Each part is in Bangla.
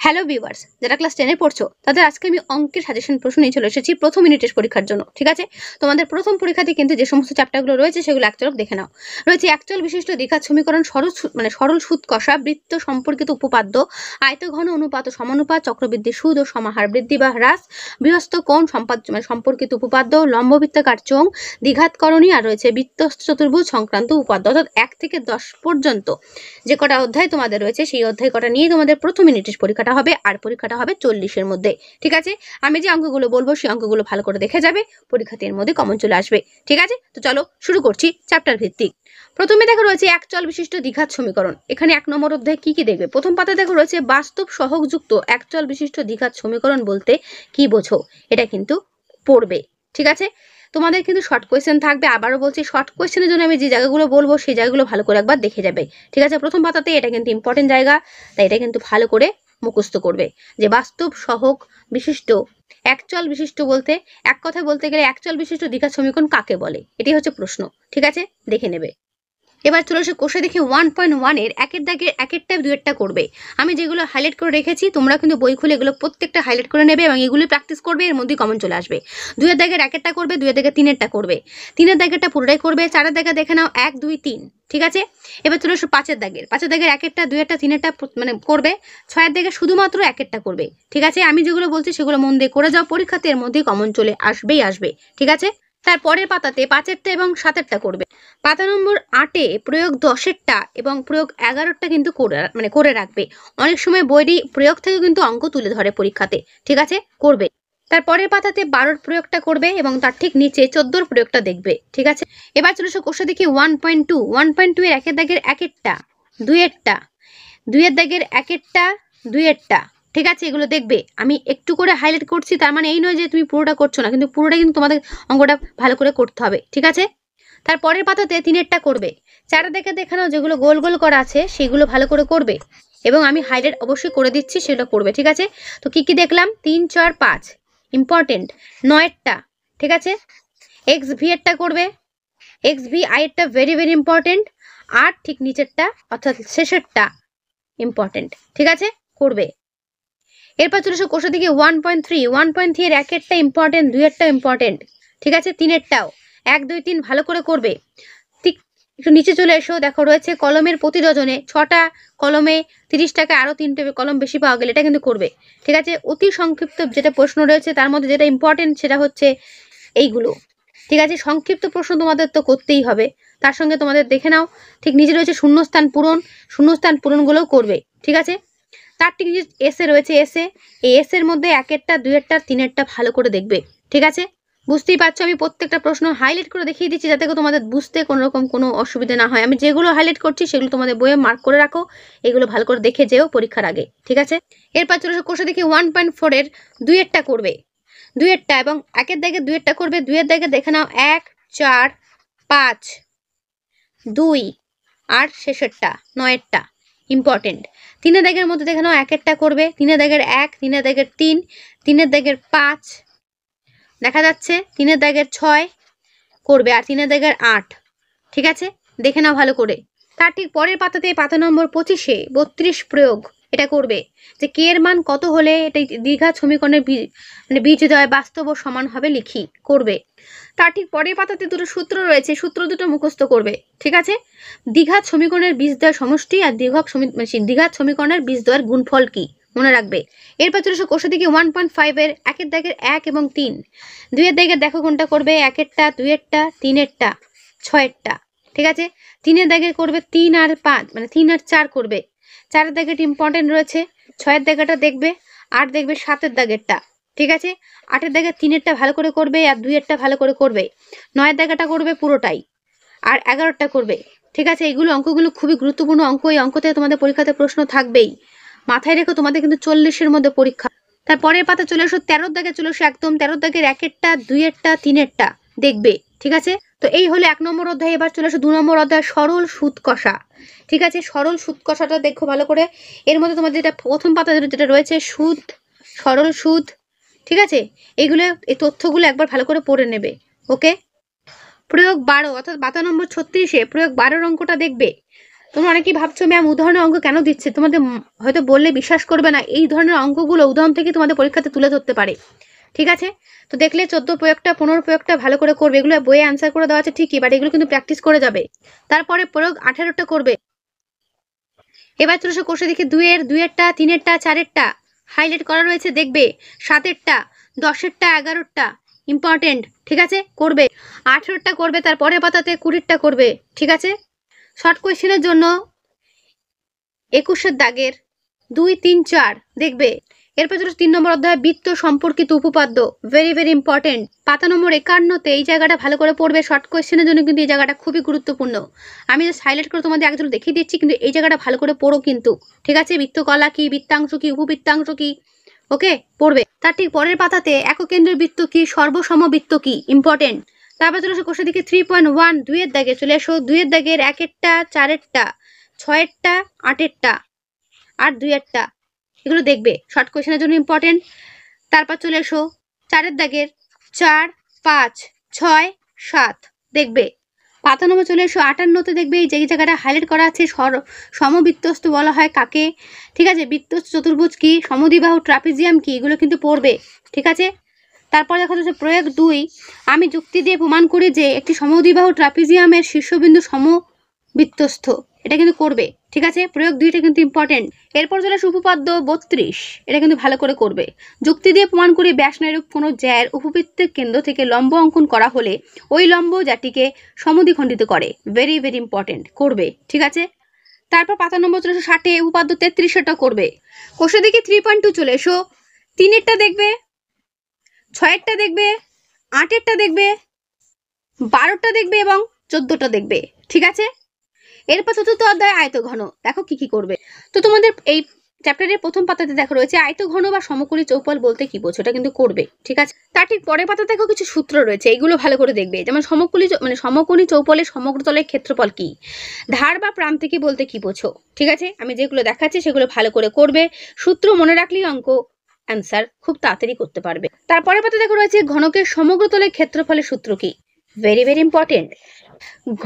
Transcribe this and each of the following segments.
হ্যালো ভিউয়ার্স, যারা ক্লাস 10 এ পড়ছো তাদের আজকে আমি অঙ্কের সাজেশন প্রশ্ন নিয়ে চলে এসেছি প্রথম ইউনিট টেস্ট পরীক্ষার জন্য। ঠিক আছে, তোমাদের প্রথম পরীক্ষাতে কিন্তু যে সমস্ত চ্যাপ্টারগুলো রয়েছে সেগুলো এক ঝলক দেখে নাও। রয়েছে একচল বিশিষ্ট দ্বিঘাত সমীকরণ, সরল সুদ কষা, বৃত্ত সম্পর্কিত উপপাদ্য, আয়তঘন অনুপাত ও সমানুপাত, চক্রবৃদ্ধি সুদ ও সমাহার বৃদ্ধি বা হ্রাস, বৃহস্ত কোণ সম্পর্কিত উপপাদ্য, লম্ববৃত্তাকার চোঙ, দ্বিঘাতকরণী, আর রয়েছে বৃত্তস্থ চতুর্ভুজ সংক্রান্ত উপাদ্য। অর্থাৎ 1 থেকে 10 পর্যন্ত যে কটা অধ্যায় তোমাদের রয়েছে সেই অধ্যায় কটা নিয়ে তোমাদের প্রথম ইউনিট টেস্ট পরীক্ষাটা হবে, আর পরীক্ষাটা হবে 40 এর মধ্যে। ঠিক আছে, আমি যে অঙ্কগুলো বলবো সেই অঙ্কগুলো ভালো করে দেখে যাবে, পরীক্ষাতে এর মধ্যে কমন চলে আসবে। ঠিক আছে, তো চলো শুরু করছি চ্যাপ্টার ভিত্তিক। প্রথমে দেখো রয়েছে একচল বিশিষ্ট দ্বিঘাত সমীকরণ। এখানে 1 নম্বর অধ্যায়ে কি কি দেখবে? প্রথম পাতা দেখো রয়েছে বাস্তব সহগযুক্ত একচল বিশিষ্ট দ্বিঘাত সমীকরণ বলতে কি বোঝো, এটা কিন্তু পড়বে। ঠিক আছে, তোমাদের কিন্তু শর্ট কোয়েশ্চেন থাকবে। আবারও বলছি, শর্ট কোয়েশ্চেনের জন্য আমি যে জায়গাগুলো বলবো সেই জায়গাগুলো ভালো করে একবার দেখে যাবে। ঠিক আছে, প্রথম পাতাতে এটা কিন্তু ইম্পর্টেন্ট জায়গা, তাই এটা কিন্তু ভালো করে মুখস্থ করবে যে বাস্তব সহগ বিশিষ্ট একচল বিশিষ্ট বলতে, এক কথায় বলতে গেলে একচল বিশিষ্ট দ্বিঘাত সমীকরণ কাকে বলে, এটি হচ্ছে প্রশ্ন। ঠিক আছে, দেখে নেবে। এবার চলে এসে কোষে দেখি 1.1 এর একের দাগের একেরটা দুয়েরটা করবে। আমি যেগুলো হাইলাইট করে রেখেছি তোমরা কিন্তু বই খুলে এগুলো প্রত্যেকটা হাইলাইট করে নেবে এবং এগুলি প্র্যাকটিস করবে, এর মধ্যে কমন চলে আসবে। 2 এর দাগের একেরটা করবে, 2 এর দাগের 3 এরটা করবে, 3 এর দাগেরটা পুরোটাই করবে, 4 এর দাগে দেখে নাও 1 2 3। ঠিক আছে, এবার চলে এসো 5 এর দাগের একেরটা দুয়েরটা 3 এরটা মানে করবে, 6 এর দাগে শুধুমাত্র একেরটা করবে। ঠিক আছে, আমি যেগুলো বলছি সেগুলো মন দিয়ে করে যাও, পরীক্ষাতে এর মধ্যে কমন চলে আসবেই আসবে। ঠিক আছে, তারপরের পাতাতে 5 এবং 7 করবে। পাতা নম্বর 8 প্রয়োগ 10 এবং প্রয়োগ 11 কিন্তু করে রাখবে। অনেক সময় বইটি প্রয়োগ থেকে কিন্তু অঙ্ক তুলে ধরে পরীক্ষাতে। ঠিক আছে, করবে। তারপরের পাতাতে 12 প্রয়োগটা করবে এবং তার ঠিক নিচে 14 প্রয়োগটা দেখবে। ঠিক আছে, এবার চলে এসো কোষে দেখি 1.2 এর একের দাগের একেরটা দুয়েরটা, 2 এর দাগের একেরটা দুয়েরটা। ঠিক আছে, এগুলো দেখবে। আমি একটু করে হাইলাইট করছি, তার মানে এই নয় যে তুমি পুরোটা করছো না, কিন্তু পুরোটা কিন্তু তোমাদের অঙ্কটা ভালো করে করতে হবে। ঠিক আছে, তারপরের পাতাতে 3 করবে। 4 দেখে দেখানো যেগুলো গোল গোল করা আছে সেগুলো ভালো করে করবে এবং আমি হাইলাইট অবশ্যই করে দিচ্ছি, সেটা করবে। ঠিক আছে, তো কি কি দেখলাম? 3 4 5 ইম্পর্টেন্ট। 9 ঠিক আছে, এক্স ভি এরটা করবে, এক্স ভি আই এরটা ভেরি ভেরি ইম্পর্টেন্ট, আর ঠিক নিচেরটা অর্থাৎ শেষেরটা ইম্পর্টেন্ট। ঠিক আছে, করবে। এরপর চলে এসো কোষের দিকে 1.3 এর একেরটা ইম্পর্টেন্ট, দুইয়েরটা ইম্পর্টেন্ট। ঠিক আছে, 3 1 2 3 ভালো করে করবে। ঠিক একটু নিচে চলে এসো, দেখো রয়েছে কলমের প্রতি ডজনে 6টা কলমে 30 টাকা, আরো 3টে কলম বেশি পাওয়া গেলে এটা কিন্তু করবে। ঠিক আছে, অতি সংক্ষিপ্ত যেটা প্রশ্ন রয়েছে তার মধ্যে যেটা ইম্পর্টেন্ট সেটা হচ্ছে এইগুলো। ঠিক আছে, সংক্ষিপ্ত প্রশ্ন তোমাদের তো করতেই হবে, তার সঙ্গে তোমাদের দেখে নাও ঠিক নিচে রয়েছে শূন্যস্থান পূরণগুলোও করবে। ঠিক আছে, তার ঠিক নিচে এসে রয়েছে এই এর মধ্যে একেরটা দুয়েরটা 3এরটা ভালো করে দেখবে। ঠিক আছে, বুঝতেই পারছো আমি প্রত্যেকটা প্রশ্ন হাইলাইট করে দেখিয়ে দিচ্ছি যাতে তোমাদের বুঝতে কোনো রকম কোনো অসুবিধা না হয়। আমি যেগুলো হাইলাইট করছি সেগুলো তোমাদের বইয়ে মার্ক করে রাখো, এগুলো ভালো করে দেখে যেও পরীক্ষার আগে। ঠিক আছে, এরপর চলে কোষে দেখি 1.4 এর দুয়েরটা করবে, দুয়েরটা এবং একের দাগে দুয়েরটা করবে। 2 এর দাগে দেখে নাও 1 4 5 2 আর শেষেরটা 9 ইম্পর্টেন্ট। 3 এর দাগের মধ্যে দেখে নাও একেরটা করবে, 3 এর দাগের 1 3 এর দাগের 3 3 এর দাগের 5 দেখা যাচ্ছে, 3 এর দাগের 6 করবে, আর 3 এর দাগের 8। ঠিক আছে, দেখে নাও ভালো করে। তার ঠিক পরের পাতাতে পাতা নম্বর 25 32 প্রয়োগ এটা করবে যে কে এর মান কত হলে এটা দ্বিঘাত সমীকরণের বীজদ্বয় বাস্তব ও সমান হবে লিখি, করবে। তার ঠিক পরের পাতাতে দুটো সূত্র রয়েছে, সূত্র দুটো মুখস্থ করবে। ঠিক আছে, দ্বিঘাত সমীকরণের বীজদ্বয়ের সমষ্টি আর দ্বিঘাত সমীকরণের বীজদ্বয়ের গুণফল কি মনে রাখবে। এরপর চলে এসো কোষের দিকে 1.5 এর একের দাগের 1 এবং 3, 2 এর দাগের দেখো কোনটা করবে, একেরটা দুয়েরটা 3এরটা 6এরটা। ঠিক আছে, 3 এর দাগের করবে 3 আর 5 মানে 3 আর 4 করবে, 4 এর দাগেরটা ইম্পর্টেন্ট রয়েছে, 6 এর দাগেরটা দেখবে, 8 দেখবে 7 এর দাগেরটা। ঠিক আছে, 8 এর দাগের 3এরটা ভালো করে করবে আর 2এরটা ভালো করে করবে, 9 এর দাগেরটা করবে পুরোটাই, আর 11টা করবে। ঠিক আছে, এইগুলো অঙ্কগুলো খুবই গুরুত্বপূর্ণ অঙ্ক, এই অঙ্ক থেকে তোমাদের পরীক্ষাতে প্রশ্ন থাকবেই, মাথায় রেখো। তোমাদের কিন্তু 40-এর মধ্যে পরীক্ষা। তারপরের পাতা চলে এসো 13 দাগে, চলে এসো একদম 13 দাগের একেরটা দুয়েরটা 3এরটা দেখবে। ঠিক আছে, তো এই হলো 1 নম্বর অধ্যায়। এবার চলে এসো 2 নম্বর অধ্যায় সরল সুদ কষা। ঠিক আছে, সরল সুদ কষাটা দেখো ভালো করে। এর মধ্যে তোমাদের যেটা প্রথম পাতা যেটা রয়েছে সুদ, সরল সুদ। ঠিক আছে, এইগুলো এই তথ্যগুলো একবার ভালো করে পড়ে নেবে। ওকে, প্রয়োগ 12 অর্থাৎ পাতা নম্বর 36 প্রয়োগ 12 অঙ্কটা দেখবে। তোমরা অনেকেই ভাবছো ম্যাম উদাহরণের অঙ্ক কেন দিচ্ছে, তোমাদের হয়তো বললে বিশ্বাস করবে না, এই ধরনের অঙ্কগুলো উদাহরণ থেকে তোমাদের পরীক্ষাতে তুলে ধরতে পারে। ঠিক আছে, তো দেখলে 14 প্রয়োগটা 15 প্রয়োগটা ভালো করে করবে, এগুলো বইয়ে অ্যান্সার করে দেওয়া আছে ঠিকই, বাট এগুলো কিন্তু প্র্যাকটিস করে যাবে। তারপরে প্রয়োগ 18টা করবে। এবার চলে এসো কোষে দেখি 2-এরটা 3-এরটা 4-এরটা হাইলাইট করা রয়েছে, দেখবে 7-এরটা 10-এরটা 11-টা ইম্পর্টেন্ট। ঠিক আছে, করবে 18টা করবে, তারপরে পাতাতে 20টা করবে। ঠিক আছে, শর্ট কোয়েশ্চেনের জন্য 21-এর দাগের 2, 3, 4 দেখবে। এরপর চলে 3 নম্বর অধ্যায় বৃত্ত সম্পর্কিত উপপাদ্য, ভেরি ভেরি ইম্পর্টেন্ট। পাতা নম্বর 51তে এই জায়গাটা ভালো করে পড়বে, শর্ট কোয়েশ্চেনের জন্য কিন্তু এই জায়গাটা খুবই গুরুত্বপূর্ণ। আমি জাস্ট হাইলাইট করে তোমাদের একজন দেখিয়ে দিচ্ছি, কিন্তু এই জায়গাটা ভালো করে পড়ো কিন্তু। ঠিক আছে, বৃত্তকলা কি, বৃত্তাংশ কি, উপবৃত্তাংশ কি, ওকে পড়বে। তার ঠিক পরের পাতাতে এককেন্দ্রের বৃত্ত কি, সর্বসমবৃত্ত কি, ইম্পর্টেন্ট। তারপর চলে এসো কোষের দিকে 3.1 2-এর দাগে চলে এসো। 2-এর দাগের 1-এরটা 4-এরটা 6-এরটা 8-এরটা আর 2-এরটা এগুলো দেখবে, শর্ট কোয়েশ্চেনের জন্য ইম্পর্টেন্ট। তারপর চলে এসো 4-এর দাগের 4, 5, 6, 7 দেখবে। পাতা নম্বর চলে এসো 58তে দেখবে এই যে জায়গাটা হাইলাইট করা আছে, সমবৃত্তস্থ বলা হয় কাকে। ঠিক আছে, বৃত্তস্থ চতুর্ভুজ কি, সমদ্বিবাহু ট্রাপিজিয়াম কি, এগুলো কিন্তু পড়বে। ঠিক আছে, তারপর দেখা যাচ্ছে প্রয়োগ 2, আমি যুক্তি দিয়ে প্রমাণ করি যে একটি সমদ্বিবাহু ট্রাপিজিয়ামের শীর্ষবিন্দু সমবৃত্তস্থ, এটা কিন্তু করবে। ঠিক আছে, প্রয়োগ 2টা কিন্তু ইম্পর্টেন্ট। এরপর চলে আসে উপপাদ্য 32, এটা কিন্তু ভালো করে করবে। যুক্তি দিয়ে প্রমাণ করি ব্যাসনায়রূপ কোনো জ্যার উপবৃত্তের কেন্দ্র থেকে লম্ব অঙ্কন করা হলে ওই লম্ব যাটিকে সমদ্বিখণ্ডিত করে, ভেরি ভেরি ইম্পর্টেন্ট, করবে। ঠিক আছে, তারপর পাতা নম্বর চলে এসো 60, উপপাদ্য 33টা করবে। কোষের দিকে 3.2 চলে এসো। 3-এরটা দেখবে, 6-এরটা দেখবে, 8-এরটা দেখবে, 12টা দেখবে এবং 14টা দেখবে। ঠিক আছে, এরপর চতুর্থ অধ্যায় আয়তঘন, দেখো কি কি করবে। তো তোমাদের এই চ্যাপ্টারের প্রথম পাতাতে দেখো রয়েছে আয়তঘন বা সমকোণী চৌপল বলতে কি বোঝো, এটা কিন্তু করবে। ঠিক আছে, তার ঠিক পরের পাতা দেখো কিছু সূত্র রয়েছে, এগুলো ভালো করে দেখবে। যেমন সমকোণী চৌপলের সমগ্র তলের ক্ষেত্রফল কি, ধার বা প্রান্তিকী বলতে কি বোঝো। ঠিক আছে, আমি যেগুলো দেখাচ্ছি সেগুলো ভালো করে করবে, সূত্র মনে রাখলেই অঙ্ক অ্যান্সার খুব তাড়াতাড়ি করতে পারবে। তারপরের পাতা দেখো রয়েছে ঘনকের সমগ্র তলের ক্ষেত্রফলের সূত্র কি, ভেরি ভেরি ইম্পর্টেন্ট।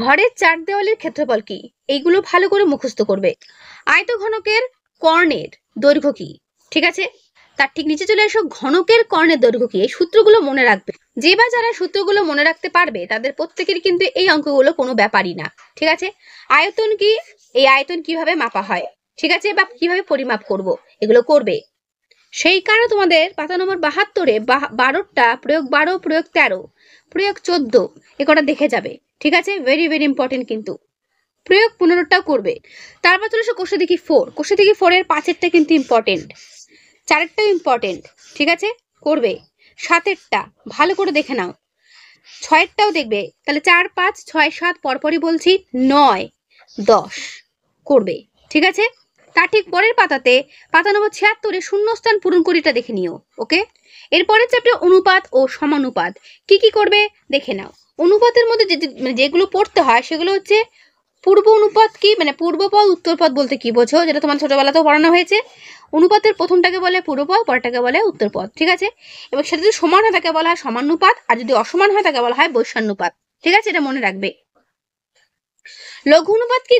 ঘরের 4 দেওয়ালের ক্ষেত্রফল কি, এইগুলো ভালো করে মুখস্থ করবে। আয়তঘনকের কর্ণের দৈর্ঘ্য কি। ঠিক আছে, তার ঠিক নিচে চলে এসো ঘনকের কর্ণের দৈর্ঘ্য কি, এই সূত্রগুলো মনে রাখবে। যে বা যারা সূত্রগুলো মনে রাখতে পারবে তাদের প্রত্যেকের কিন্তু এই অঙ্কগুলো কোনো ব্যাপারই না। ঠিক আছে, আয়তন কি, এই আয়তন কিভাবে মাপা হয়, ঠিক আছে, বা কিভাবে পরিমাপ করব, এগুলো করবে। সেই কারণে তোমাদের পাতা নম্বর 72-এ 12টা প্রয়োগ 12 প্রয়োগ 13 প্রয়োগ 14 এ কটা দেখে যাবে। ঠিক আছে, ভেরি ভেরি ইম্পর্টেন্ট কিন্তু। প্রয়োগ 15টাও করবে। তারপর চলে এসো কোষে দেখি 4, কোষে দেখি 4-এর 5-এরটা কিন্তু ইম্পর্টেন্ট, 4-এরটাও ইম্পর্টেন্ট। ঠিক আছে, করবে। 7-এরটা ভালো করে দেখে নাও, 6-এরটাও দেখবে। তাহলে 4, 5, 6, 7 পরপরই বলছি, 9, 10 করবে। ঠিক আছে, তার ঠিক পরের পাতাতে পাতা নম্বর 76-এ শূন্যস্থান পূরণ করিটা দেখে নিও। ওকে, এরপরের চ্যাপ্টার অনুপাত ও সমানুপাত কি কি করবে দেখে নাও। অনুপাতের মধ্যে যেগুলো পড়তে হয় সেগুলো হচ্ছে পূর্ব অনুপাত কি, মানে পূর্বপদ উত্তরপদ বলতে কি বোঝো, যেটা তোমার ছোটবেলাতেও পড়ানো হয়েছে। অনুপাতের প্রথমটাকে বলে পূর্বপদ, পরটাকে বলে উত্তরপদ। ঠিক আছে, এবং সেটা যদি সমান হয় তাকে বলা হয় সমানুপাত, আর যদি অসমান হয় তাকে বলা হয় বৈষম্যনুপাত। ঠিক আছে, এটা মনে রাখবে। লঘু অনুপাত কি,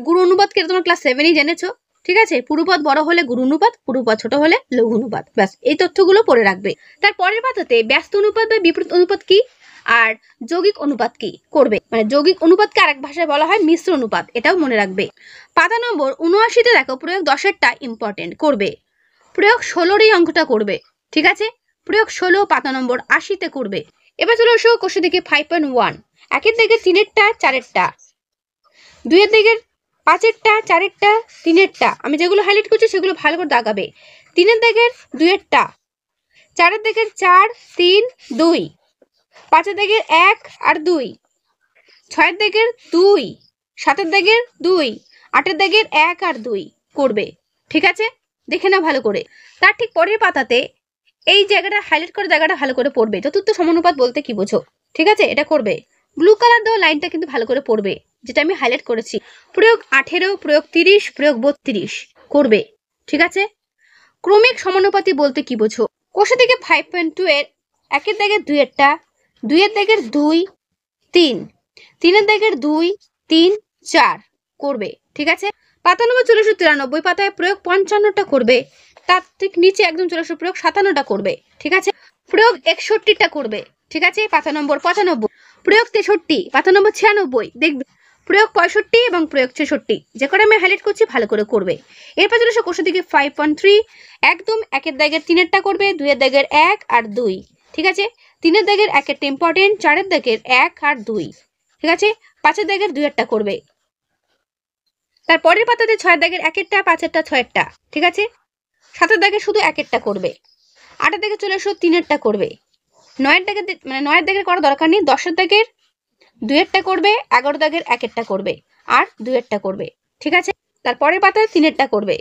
গুরু অনুপাত কি, এটা তোমরা ক্লাস 7-এই জেনেছো। ঠিক আছে, পূর্বপদ বড় হলে গুরু অনুপাত, পূর্বপদ ছোট হলে লঘু অনুপাত, ব্যাস এই তথ্যগুলো পড়ে রাখবে। তার পরের পাতাতে ব্যস্ত অনুপাত বা বিপরীত অনুপাত কি আর যৌগিক অনুপাত কি করবে, মানে যৌগিক অনুপাতকে আরেক ভাষায় বলা হয় মিশ্র অনুপাত, এটাও মনে রাখবে। পাতা নম্বর 79-তে দেখো প্রয়োগ 10-এরটা ইম্পর্টেন্ট, করবে। প্রয়োগ 16-র এই অঙ্কটা করবে। ঠিক আছে, প্রয়োগ 16 পাতা নম্বর 80-তে করবে। এবার চলে আসো কোষে দিকে 5.1, 1-এর দিকে 3-এরটা 4-এরটা, 2-এর দিকে 5-এরটা 4-এরটা 3-এরটা, আমি যেগুলো হাইলাইট করছি সেগুলো ভালো করে দাগাবে। 3-এর দিকের 2-এরটা, 4-এর দিকের 4, 3, 2, 5-এর দিকের 1 আর 2, 6-এর দিকের 2, 7-এর দিকের 2, 8-এর দিকের 1 আর 2 করবে। ঠিক আছে, দেখে নাও ভালো করে। তার ঠিক পরের পাতাতে এই জায়গাটা হাইলাইট করে জায়গাটা ভালো করে পড়বে, চতুর্থ সমানুপাত বলতে কি বোঝো। ঠিক আছে, এটা করবে। ব্লু কালার দেওয়া লাইনটা কিন্তু ভালো করে পড়বে, যেটা আমি হাইলাইট করেছি। প্রয়োগ 18, প্রয়োগ 30, প্রয়োগ 32 করবে। ঠিক আছে, ক্রমিক সমানুপাতি বলতে কি বোঝো। কোষে থেকে 5.2-এর 1-এর দাগের 2-এরটা, 2-এর দাগের 2, 3, 3-এর দাগের 2, 3, 4 করবে, ঠিক আছে। পাতা নম্বর ৪৯ পাতায় প্রয়োগ ৫৫টা করবে, তার ঠিক নিচে একদম চলে আসো প্রয়োগ ৫৭টা করবে, ঠিক আছে। প্রয়োগ ৬১টা করবে, ঠিক আছে। পাতা নম্বর ৯৫, প্রয়োগ ৬৩, পাতা নম্বর ৯৬ দেখবে, প্রয়োগ ৬৫ এবং প্রয়োগ ৬৬, যে করে আমি হাইলাইট করছি ভালো করে করবে। এরপর চলে আসো কোষের দিকে 5.3, একদম ১-এর দাগের ৩-এরটা করবে, ২-এর দাগের ১ আর ২, ঠিক আছে। ৩-এর দাগের ১-এরটা ইম্পর্টেন্ট, ৪-এর দাগের ১ আর ২, ঠিক আছে। ৫-এর দাগের ২-এরটা করবে। তারপরের পাতাতে ৬-এর দাগের ১-এরটা, ৫-এরটা, ৬-এরটা, ঠিক আছে। ৭-এর দাগের শুধু ১-এরটা করবে। ৮-এর দাগে চলে আসো ৩-এরটা করবে। ৯-এর দাগের মানে ৯-এর দাগের করার দরকার নেই, ১০-এর দাগের ২-এরটা করবে, ১১ দাগের ১-এরটা করবে আর ২-এরটা করবে, ঠিক আছে। তারপরের পাতায় ৩-এরটা করবে।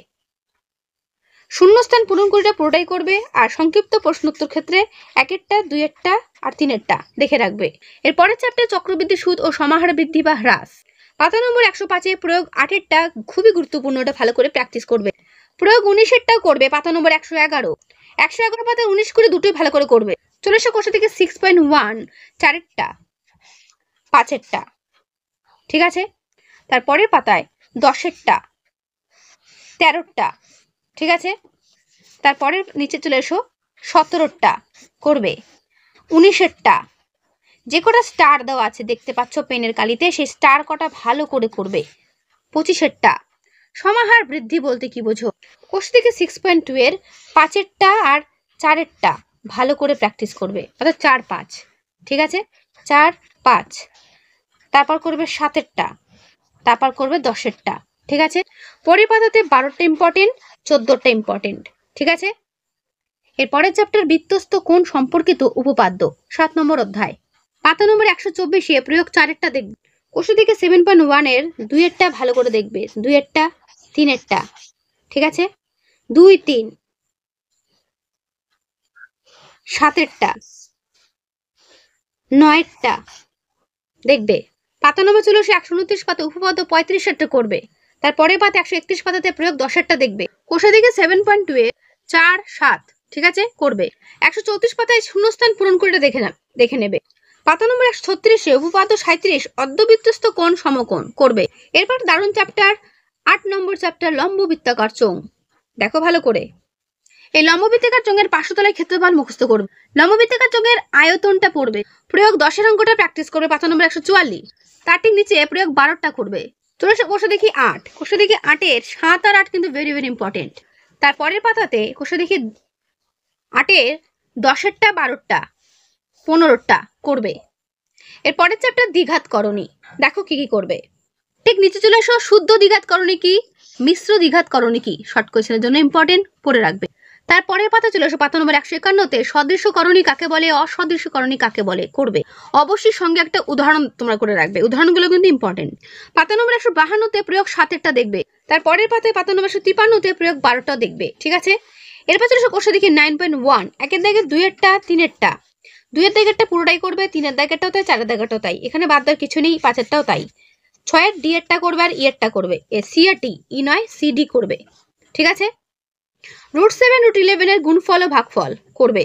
শূন্যস্থান পূরণ করিটা পুরোটাই করবে, আর সংক্ষিপ্ত প্রশ্নোত্তর ক্ষেত্রে ১-এরটা, ২-এরটা আর ৩-এরটা দেখে রাখবে। এরপরের চ্যাপ্টারে চক্রবৃদ্ধি সুদ ও সমাহার বৃদ্ধি বা হ্রাস। পাতা নম্বর ১০৫-এ প্রয়োগ ৮-এরটা খুবই গুরুত্বপূর্ণ, ওটা ভালো করে প্র্যাকটিস করবে। প্রয়োগ ১৯-এরটাও করবে, পাতা নম্বর ১১১। ১১১ পাতায় ১৯ করে দুটোই ভালো করে করবে। চলে এসো কোষা থেকে 6.1, ৪-এরটা, ৫-এরটা, ঠিক আছে। তারপরের পাতায় ১০-এরটা, ১৩টা, ঠিক আছে। তারপরের নিচে চলে এসো ১৭টা করবে, ১৯-এরটা, যে কটা স্টার দেওয়া আছে দেখতে পাচ্ছ পেনের কালিতে, সেই স্টার কটা ভালো করে করবে। ২৫-এরটা, সমাহার বৃদ্ধি বলতে কি বোঝো। কোষ থেকে 6.2 এর ৫-এরটা আর ৪-এরটা ভালো করে প্র্যাকটিস করবে, অর্থাৎ ৪-৫, ঠিক আছে। ৪-৫, তারপর করবে ৭-এরটা, তারপর করবে ১০-এরটা, ঠিক আছে। পরের পাতাতে ১২টা ইম্পর্টেন্ট, ১৪টা ইম্পর্টেন্ট, ঠিক আছে। এরপরের চ্যাপ্টার বৃত্তস্থ কোণ সম্পর্কিত উপপাদ্য, ৭ নম্বর অধ্যায়। পাতা নম্বর ১২৪-এ প্রয়োগ ৪-এরটা দেখবে। কোষ থেকে 7.1 এর ২-এরটা ভালো করে দেখবে, ২-এরটা, ৩-এরটা, ঠিক আছে। ২, ৩, ৭-এরটা, ৯-এরটা দেখবে। পাতা নম্বর চলে আসে ১২৯ পাতা উপপাদ্য ৩৫-এরটা করবে। তারপরের পাতা ১৩১ পাতাতে প্রয়োগ ১০-এরটা দেখবে। কোষা থেকে 7.2 এ ৪, ৭, ঠিক আছে করবে। ১৩৪ পাতায় শূন্যস্থান পূরণ করে দেখে নেবে। পাতা নম্বর ১৩৬-এ উপপাদ্য ৩৭ অর্ধবৃত্তস্থ কোণ সমকোণ করবে। এরপর দারুণ চ্যাপ্টার ৮ নম্বর চ্যাপ্টার লম্ব বৃত্তাকার চোঙ, দেখো ভালো করে। এই লম্ববৃত্তাকার চোঙের পার্শ্বতলায় ক্ষেত্রফল মুখস্থ করবে। লম্ববৃত্তাকার চোঙের আয়তনটা পড়বে। প্রয়োগ 10-এর অঙ্কটা প্র্যাকটিস করবে, পাতা নম্বর ১৪৪। তার ঠিক নিচে প্রয়োগ ১২টা করবে। চলে আসে কোষা দেখি ৮। কোষা দেখি ৮-এর ৭ আর ৮ কিন্তু ভেরি ভেরি ইম্পর্টেন্ট। তারপরের পাতাতে কোষা দেখি ৮-এর ১০-এরটা, ১২টা, ১৫টা করবে। এরপরের চ্যাপ্টার দ্বিঘাতকরণী, দেখো কি কি করবে। ঠিক নিচে চলে আসো শুদ্ধ দ্বিঘাতকরণী কি, মিশ্র দ্বিঘাতকরণী কি, শর্ট কোয়েশ্চেনের জন্য ইম্পর্টেন্ট, পড়ে রাখবে। তারপরের পাতা চলে আসো পাতা নম্বর ১৫১-তে সদৃশ্যকরণী কাকে বলে, অসদৃশ্যকরণী কাকে বলে করবে। অবশ্যই সঙ্গে একটা উদাহরণ তোমরা করে রাখবে, উদাহরণগুলো কিন্তু ইম্পর্টেন্ট। পাতা নম্বর ১৫২-তে প্রয়োগ ৭-এরটা দেখবে। তারপরের পাতায় পাতা নম্বর ১৫৩-তে প্রয়োগ ১২টা দেখবে, ঠিক আছে। এরপর চলে আসো কোষা দেখি 9.1, ১-এর দাগের ২-এরটা, ৩-এরটা, ২-এর দাগেরটা পুরোটাই করবে, 3-এর দাগেরটাও তাই, 4-এর দাগেরটাও তাই, এখানে বাদ দেওয়ার কিছু নেই, 5-এরটাও তাই। 6-এর ডি-এরটা করবে আর ই-এরটা করবে, সি আর টি, ই নয় সি ডি করবে, ঠিক আছে। √7, √11 এর গুণফল ও ভাগফল করবে।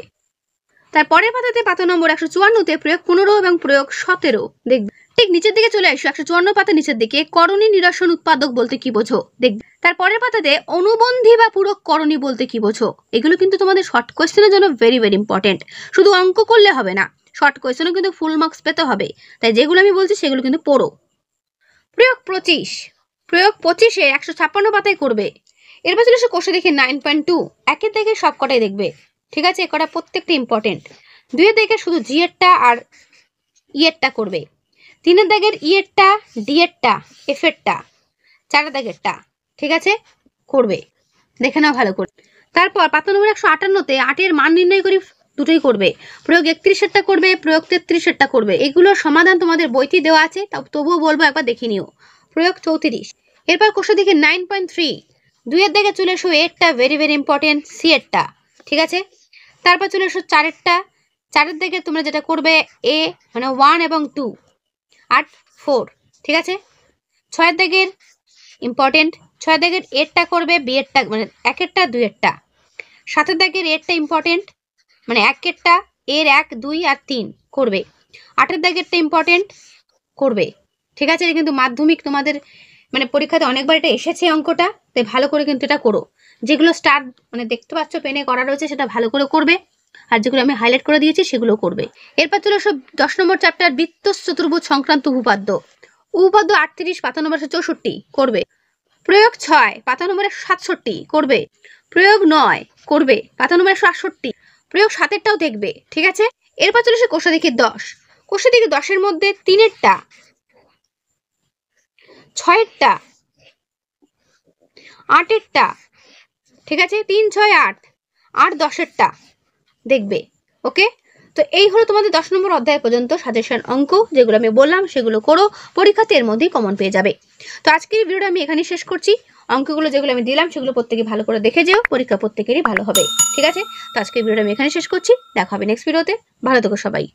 তারপরের পাতাতে পাতা নম্বর ১৫৪-তে প্রয়োগ ১৫ এবং প্রয়োগ ১৭ দেখবে। ঠিক নিচের দিকে চলে আসো ১৫৪ পাতা নিচের দিকে, করণী নিরসন উৎপাদক বলতে কি বোঝো দেখবে। তারপরের পাতাতে অনুবন্ধী বা পূরক করণী বলতে কি বোঝো। এগুলো কিন্তু তোমাদের শর্ট কোয়েশ্চেনের জন্য ভেরি ভেরি ইম্পর্টেন্ট। শুধু অঙ্ক করলে হবে না, শর্ট কোয়েশ্চেনও কিন্তু ফুল মার্কস পেতে হবে, তাই যেগুলো আমি বলছি সেগুলো কিন্তু পড়ো। প্রয়োগ ২৫, প্রয়োগ ২৫-এ ১৫৬ পাতায় করবে। এরপর চলে এসে কোষে দেখে 9.2, ১-এর দাগে সব কটাই দেখবে, ঠিক আছে। কটা প্রত্যেকটা ইম্পর্টেন্ট। ২-এর দাগে শুধু জি-এরটা আর ই-এরটা করবে। ৩-এর দাগের ই-এরটা, ডি-এরটা, এফ-এরটা, ৪-এর দাগেরটা, ঠিক আছে করবে, দেখে নাও ভালো করে। তারপর পাতা নম্বর ১৫৮-তে ৮-এর মান নির্ণয় করে দুটোই করবে। প্রয়োগ ৩১-এরটা করবে, প্রয়োগ ৩৩-এরটা করবে। এগুলোর সমাধান তোমাদের বইতে দেওয়া আছে, তবুও বলবো একবার দেখে নিও। প্রয়োগ ৩৪। এরপর কোষা দেখে 9.3, ২-এর দাগে চলে এসো এরটা, ভেরি ভেরি ইম্পর্টেন্ট, সি-এরটা, ঠিক আছে। তারপর চলে এসো ৪-এরটা, ৪-এর দাগে তোমরা যেটা করবে এ মানে 1 এবং 2 আর 4, ঠিক আছে। ৬-এর দাগের ইম্পর্টেন্ট, ৬-এর দাগের এরটা করবে, বি-এরটা মানে ১-এরটা, ২-এরটা। ৭-এর দাগের এরটা ইম্পর্টেন্ট, মানে ১-এরটা, এর ১, ২ আর ৩ করবে। ৮-এর দাগেরটা ইম্পর্টেন্ট করবে, ঠিক আছে। এটা কিন্তু মাধ্যমিক তোমাদের মানে পরীক্ষাতে অনেকবার এটা এসেছে অঙ্কটা, তাই ভালো করে কিন্তু এটা করো। যেগুলো স্টার মানে দেখতে পাচ্ছ পেনে করা রয়েছে সেটা ভালো করে করবে, আর যেগুলো আমি হাইলাইট করে দিয়েছি সেগুলো করবে। এরপর চলো সব 10 নম্বর চ্যাপ্টার বৃত্ত চতুর্ভুজ সংক্রান্ত উপপাদ্য। উপপাদ্য 38 পাতা নম্বর 64 করবে। প্রয়োগ 6 পাতা নম্বর 67 করবে। প্রয়োগ 9 করবে পাতা নম্বর 168। প্রয়োগ 7-এরটাও দেখবে, ঠিক আছে। এরপর চলে সে কোষাদিকে 10। কোষাদিকে 10-এর মধ্যে 3-এরটা, 6-এরটা, 8-এরটা, ঠিক আছে, 3, 6, 8 আর 10-এরটা দেখবে। ওকে, তো এই হলো তোমাদের 10 নম্বর অধ্যায় পর্যন্ত সাজেশন অঙ্ক, যেগুলো আমি বললাম সেগুলো করো, পরীক্ষাতে এর মধ্যেই কমন পেয়ে যাবে। তো আজকের এই ভিডিওটা আমি এখানেই শেষ করছি। অঙ্কগুলো যেগুলো আমি দিলাম সেগুলো প্রত্যেকে ভালো করে দেখে যেও, পরীক্ষা প্রত্যেকেরই ভালো হবে, ঠিক আছে। তো আজকের ভিডিওটা আমি এখানে শেষ করছি, দেখা হবে নেক্সট ভিডিওতে। ভালো থেকো সবাই।